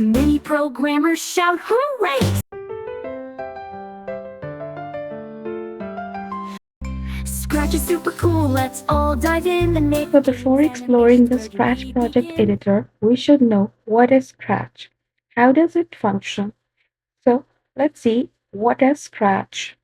Many programmers shout hooray! Scratch is super cool, let's all dive in and make. So before exploring the Scratch project editor, we should know what is Scratch. How does it function? So let's see what is Scratch.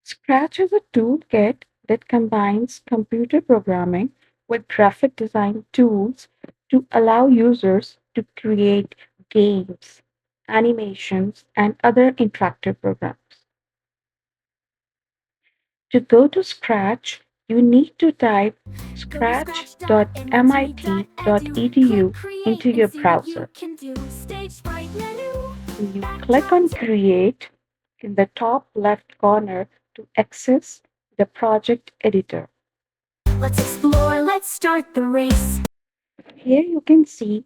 Scratch is a toolkit that combines computer programming with graphic design tools to allow users to create games, animations, and other interactive programs. To go to Scratch, you need to type Go to scratch.mit.edu, click scratch.mit.edu create into and your see what you browser. can do. Stage Sprite Menu, And you click on backgrounds. Create in the top left corner to access the project editor. Let's explore, let's start the race. Here you can see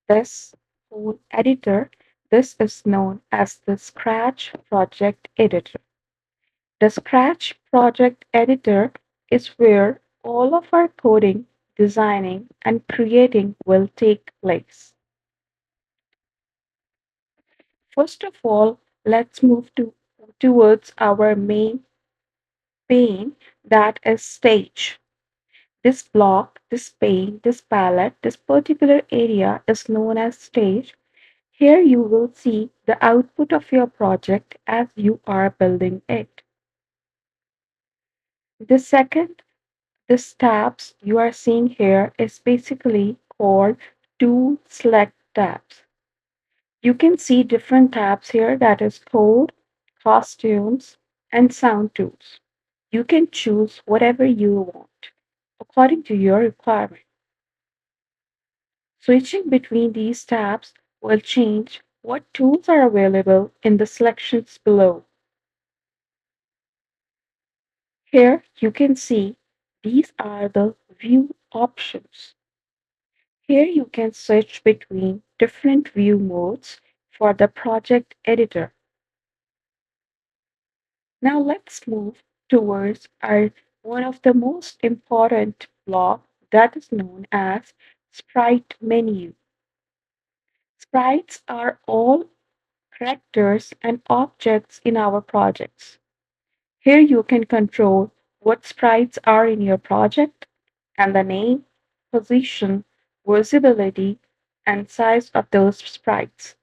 this whole editor. This is known as the Scratch project editor. The Scratch project editor is where all of our coding, designing, and creating will take place. First of all, let's move towards our main pane, that is stage. This block, this pane, this palette, this particular area is known as stage. Here you will see the output of your project as you are building it. The second, this tabs you are seeing here is basically called Tool Select tabs. You can see different tabs here, that is code, costumes, and sound tools. You can choose whatever you want according to your requirement. Switching between these tabs will change what tools are available in the selections below. Here you can see these are the view options. Here you can switch between different view modes for the project editor. Now let's move towards our one of the most important block, that is known as Sprite Menu. Sprites are all characters and objects in our projects. Here you can control what sprites are in your project and the name, position, visibility, and size of those sprites.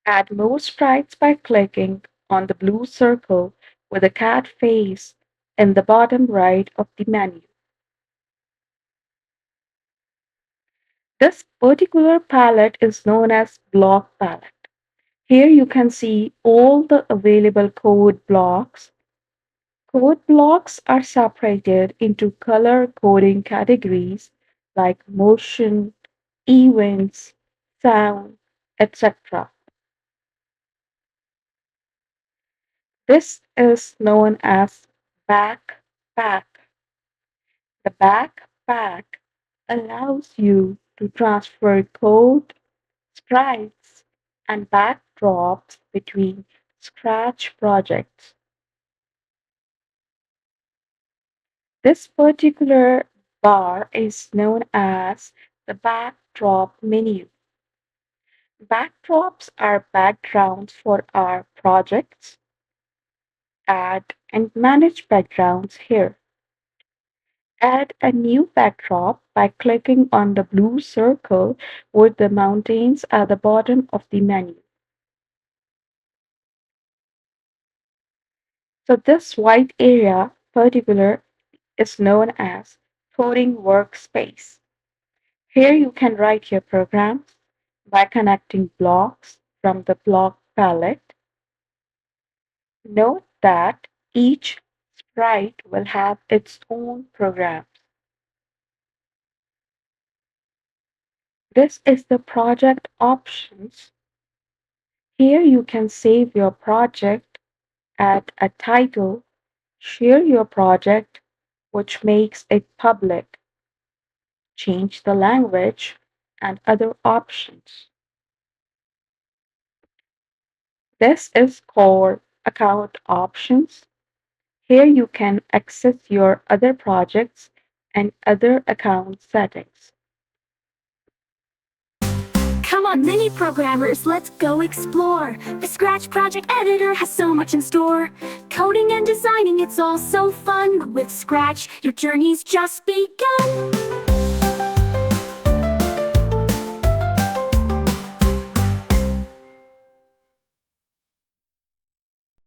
Add more sprites by clicking on the blue circle with a cat face in the bottom right of the menu. This particular palette is known as block palette. Here you can see all the available code blocks. Code blocks are separated into color coding categories like motion, events, sound, etc. This is known as backpack. The backpack allows you to transfer code, sprites, and backdrops between Scratch projects. This particular bar is known as the backdrop menu. Backdrops are backgrounds for our projects. Add and manage backgrounds here. Add a new backdrop by clicking on the blue circle with the mountains at the bottom of the menu. So this white area particular is known as Coding Workspace. Here you can write your programs by connecting blocks from the block palette. Note that each sprite will have its own programs. This is the project options. Here you can save your project, add a title, share your project, which makes it public, change the language, and other options. This is called account options. Here you can access your other projects and other account settings. Come Come on, mini programmers, let's go explore. The Scratch project editor has so much in store. Coding and designing, it's all so fun. With Scratch, your journey's just begun.